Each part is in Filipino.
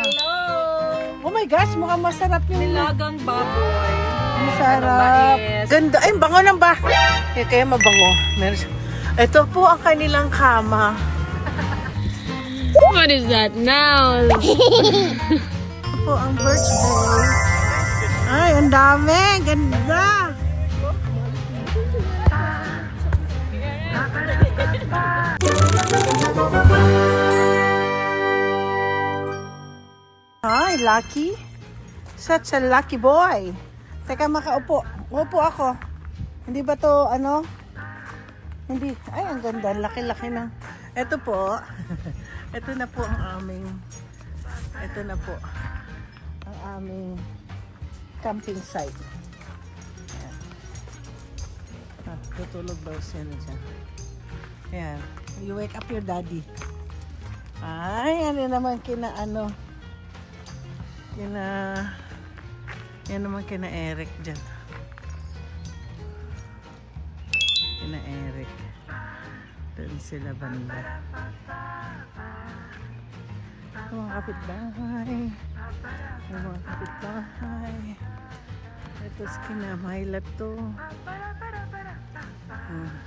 Hello! Oh my gosh, mukhang masarap yung nilagang baboy. Masarap. Ganda. Ay, bango ng kaya mabango. Ito po ang kanilang kama. What is that now? Ito po ang birthday. Ay, ang dami. Ganda. Ay, lucky. Such a lucky boy. Teka, makaupo. Upo ako. Hindi ba to, ano? Hindi. Ay, ang ganda. Laki-laki na. Ito po. Ito na po ang aming camping site. Ah, tutulog daw siya na dyan. Ayan. You wake up your daddy. Ay, ano naman yan naman kina Eric dyan. Kina Eric. Doon sila banda. Mga kapitbahay. Mga kapitbahay. Ito si kina Myla to.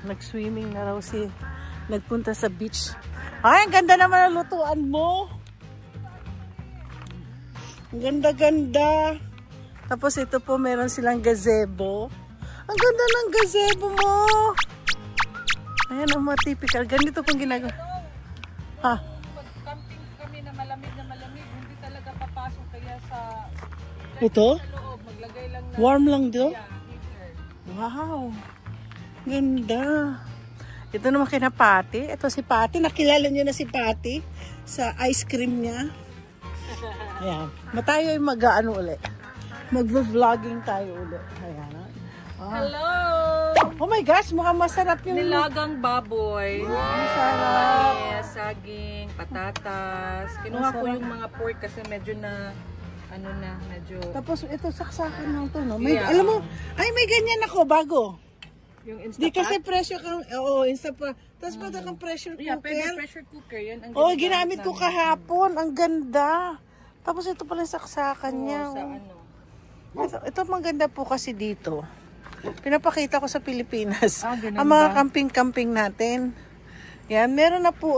Nag-swimming na raw nagpunta sa beach. Ay, ang ganda naman ang lutuan mo. Ang ganda-ganda. Tapos ito po, meron silang gazebo. Ang ganda ng gazebo mo. Ayan ang mga typical. Ganito pong ginagawa. Ha? Mag-camping kami na malamig, hindi talaga papasok kaya sa ito? Sa loob, maglagay lang na warm lang dito? heater. Wow. Ganda. Ito naman kina Patty. Ito si Patty. Nakilala nyo na si Patty sa ice cream niya. Ayan. Matayo yung mag-ano ulit. Mag-vlogging tayo ulit. Ayan. Hello! Oh my gosh, mukhang masarap yung nilagang baboy. Masarap. Yes, saging, patatas. Kinuha ko yung mga pork kasi medyo medyo... Tapos ito saksakan lang to, no? May, alam mo, ay may ganyan ako, bago. Yung Instapot? Di kasi pressure kang, oo, Instapot. Tapos pata kang pressure cooker. Yeah, pwede pressure cooker. Yan ang ginamit ko kahapon. Ang ganda. Tapos ito pala saksakan niya. Sa ano? Ito maganda po kasi dito. Pinapakita ko sa Pilipinas. Ang ba? mga camping-camping natin. Yan, meron na po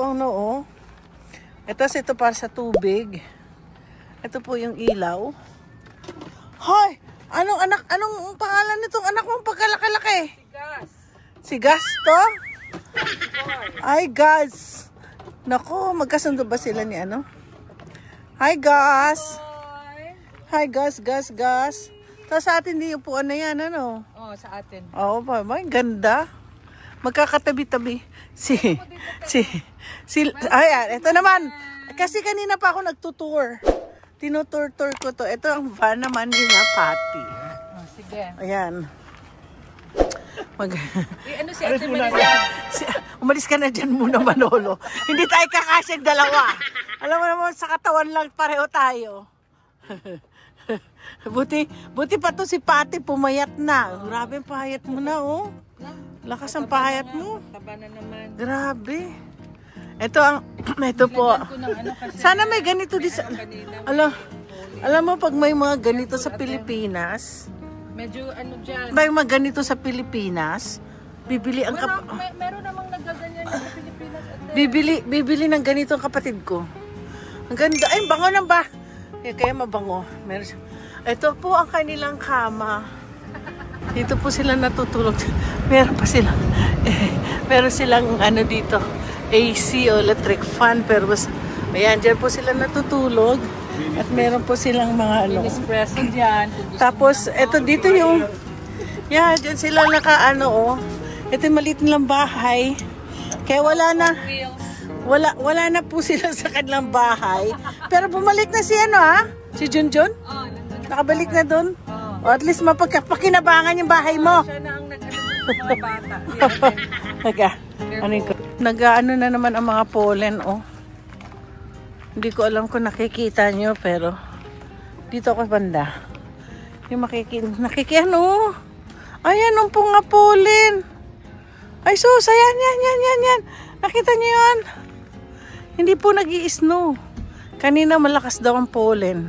Ito para sa tubig. Ito po yung ilaw. Hoy! Anong pangalan nitong anak mong pagkalaki-laki? Si Gas to? Ay, Gas. Naku, magkasundo ba sila ni ano? Hi, Gas. Hi, Gas. Tapos sa atin din yung puan na yan, ano? Oo, sa atin. Oo, may ganda. Magkakatabi-tabi. Ayan, ito naman. Kasi kanina pa ako nagtutour. Tinutur-tour ko to. Ito ang van naman ni Patty. Oh, sige. Ayan. Ano si Ate Melissa? Umalis ka na dyan muna, Manolo. Hindi tayo kakasyag dalawa. Alam mo naman, sa katawan lang pareho tayo. Buti pa to si Patty, pumayat na. Grabe ang pahayat mo na, oh. Lakas ang pahayat mo. Taba na naman. Grabe. Ito po. Sana may ganito din sa... Alam mo, pag may mga ganito sa Pilipinas, medyo dyan. may mga ganito sa Pilipinas, bibili ang meron namang nagaganyan sa Pilipinas. Bibili ng ganito ang kapatid ko. Ang ganda. Ay, bango ng kaya mabango. Ito po ang kanilang kama. Dito po sila natutulog. Meron silang dito. AC o electric fan. Pero ayan, dyan po sila natutulog. At meron po silang mga espresso dyan. Tapos, ito dito yung dyan sila ito yung maliit nilang bahay. Kaya wala na po sila sa kanilang bahay. Pero bumalik na si Junjun? Nakabalik na doon? O at least mapagpakinabangan yung bahay mo. Siya na ang mga bata. Nag-ano na naman ang mga pollen, Hindi ko alam kung nakikita nyo, pero dito ako banda. Yung nakikiano. Ayan, po nga pollen. Ay, sus, ayan. Nakita nyo yan? Hindi po nag-i-snow. Kanina malakas daw ang pollen.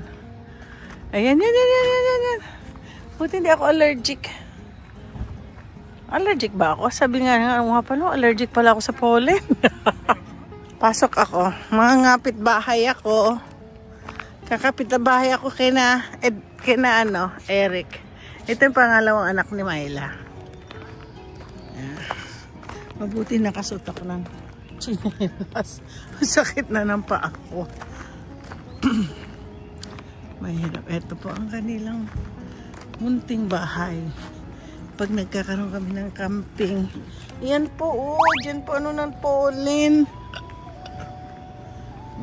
Ayan, yan. Buti hindi ako allergic. Allergic ba ako? Sabi nga pala, allergic pala ako sa pollen. Pasok ako. Mga ngapit bahay ako. Kakapit na bahay ako kina Eric. Ito yung pangalawang anak ni Myla. Ayan. Mabuti nakasuot ako ng chinelas. Sakit na ng paa ko. Mahirap. Ito po ang kanilang munting bahay. Pag nagkakaroon kami ng camping. Yan po, dyan po ng pollen.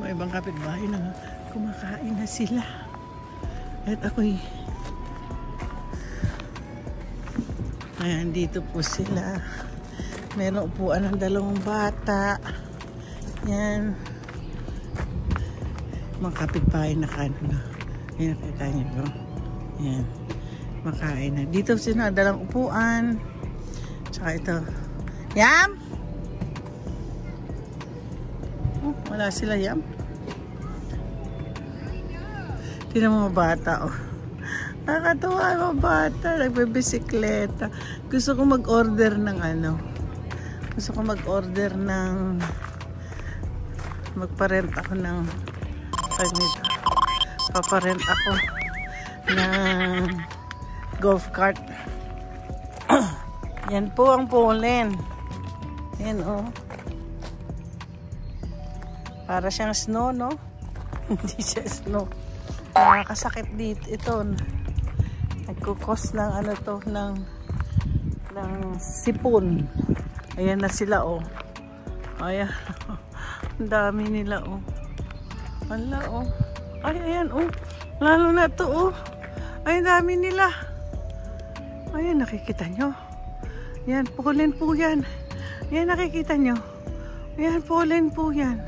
May ibang kapitbahay na kumakain na sila. At ako'y ayan, dito po sila. Meron upuan ng 2 bata. Yan. Mga kapitbahay na kanina. Ayan, nakita niyo po. Ayan. Makain na. Dito sila, 2 upuan. Tsaka ito. Yam! Oh, wala sila, Yam. Tingnan mo mga bata, oh. Nakakatuwa yung mga bata. Nagbibisikleta. Gusto ko mag-order ng Gusto ko mag-order ng magparent ako ng paparent ako ng golf cart. Yan po ang pollen. Yan, oh. Para siyang snow, no? Hindi siya snow. Nakakasakit dito. Ito, nagkukos ng ng sipon. Ayan na sila, oh. Ayan. Ang dami nila, oh. Wala, oh. Ay, ayan, oh. Lalo na to, oh. Ay, dami nila. Ayan, nakikita nyo. Yan, pollen po yan. Yan, nakikita nyo. Yan, pollen po yan.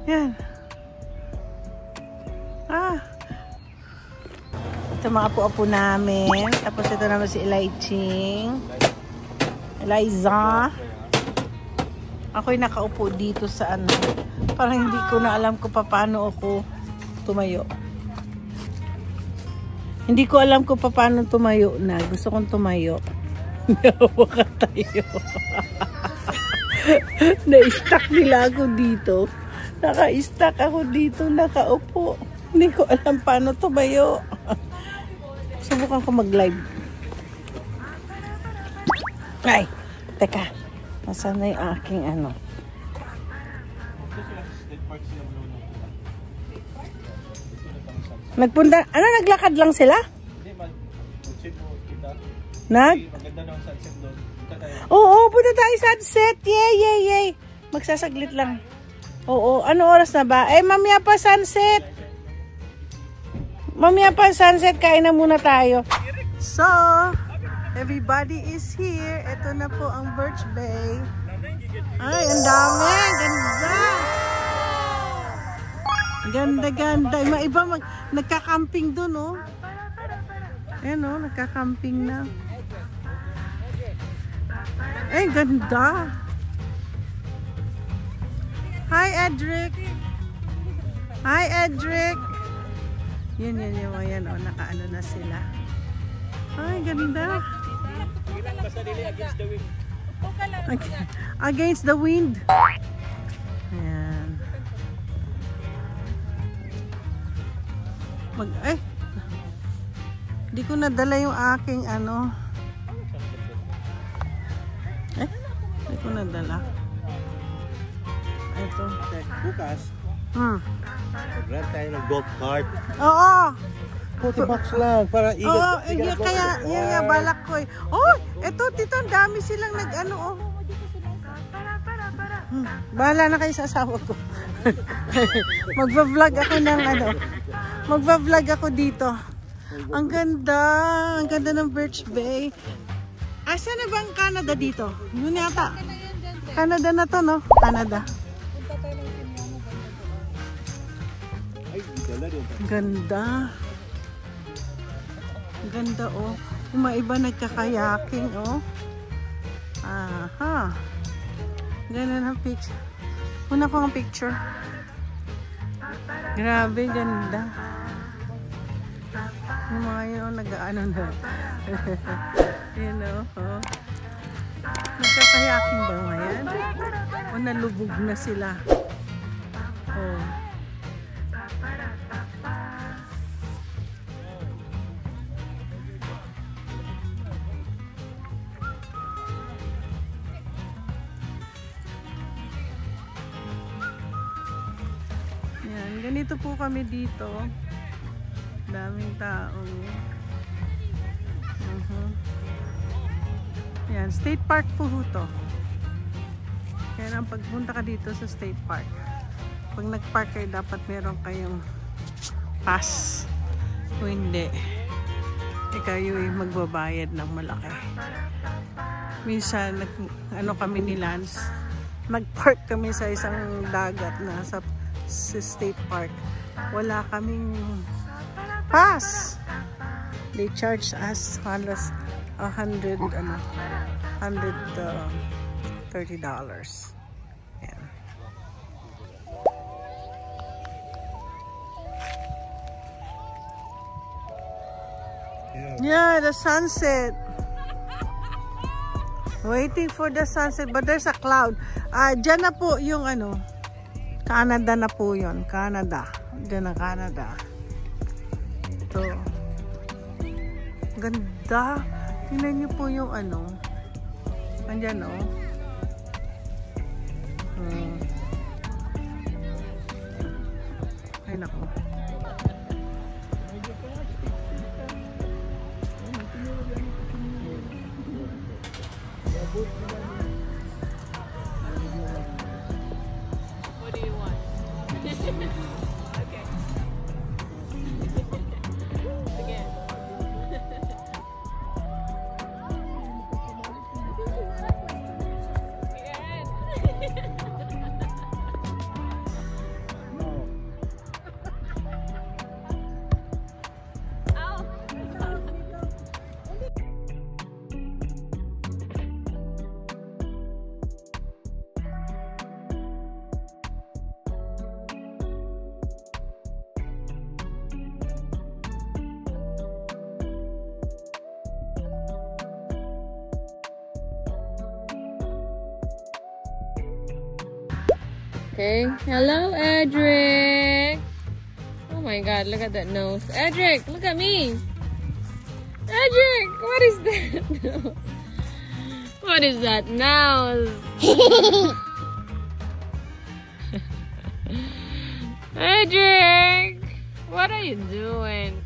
Yan. Ah. Ito mga apo-apo namin. Tapos ito naman si Eliza. Ako'y nakaupo dito sa Parang hindi ko na alam kung paano ako tumayo. Hindi ko alam kung paano tumayo na. Gusto kong tumayo. Nawa ka tayo. Na-stuck nila ako dito. Naka-stuck ako dito. Nakaupo. Hindi ko alam paano tumayo. Subukan ko mag-live. Ay! Teka. Nasaan na yung aking Nagpunta, naglakad lang sila? Maganda daw sunset doon. Oo, punta tayo sunset. Yay. Magsasaglit lang. Oo, ano oras na ba? Mamaya pa sunset. Kain na muna tayo. So, everybody is here. Ito na po ang Birch Bay. Ay, ang dami. Ganda. May iba nagka-camping doon, oh. Ayan, oh, nagka-camping na. Ay, ganda. Hi, Edric. Yan, ayan, oh, nakaano na sila. Ay, ganda. Against the wind. Ayan. Di ko nadala yung aking di ko nadala. Ito. Bukas. Grab tayo ng golf cart. Oo. 40 bucks lang para Oo, kaya yan balak ko eh. Oh, eto tito, ang dami silang oh. Bahala na kayo sa asawa ko. Magva-vlog ako ng Magva-vlog ako dito. Ang ganda ng Birch Bay. Asa na bang Canada dito? Yun yata. Canada na to, no? Canada. Ganda. Ganda, oh. Umaiba nagkakayaking, oh. Aha. Ganda ng picture. Una ko ang picture. Grabe, ganda. Yung mga yun, nag-ano na. You know, oh. Nagkakayaking ba ngayon? O nalubog na sila? Oh. Yan, ganito po kami dito. Daming tao. Yan, State Park po to. Kaya ang pagpunta ka dito sa State Park, pag nag-park kayo, dapat meron kayong pass. Kung hindi, kayo ay magbabayad ng malaki. Minsan, ano kami ni Lance, nag-park kami sa isang dagat na sa State Park. Wala kaming pass. They charge us $130. Yan. Yeah, the sunset. Waiting for the sunset, but there's a cloud. Diyan na po yung ano, Canada na po yun. Canada. Diyan na Canada. Ito. Ganda. Tingnan niyo po yung ano. Andyan, oh. Ay, naku. What do you want? Okay. Again. Okay. Hello, Edric. Oh my God, look at that nose. Edric, look at me. Edric, what is that? What is that nose? Edric, what are you doing?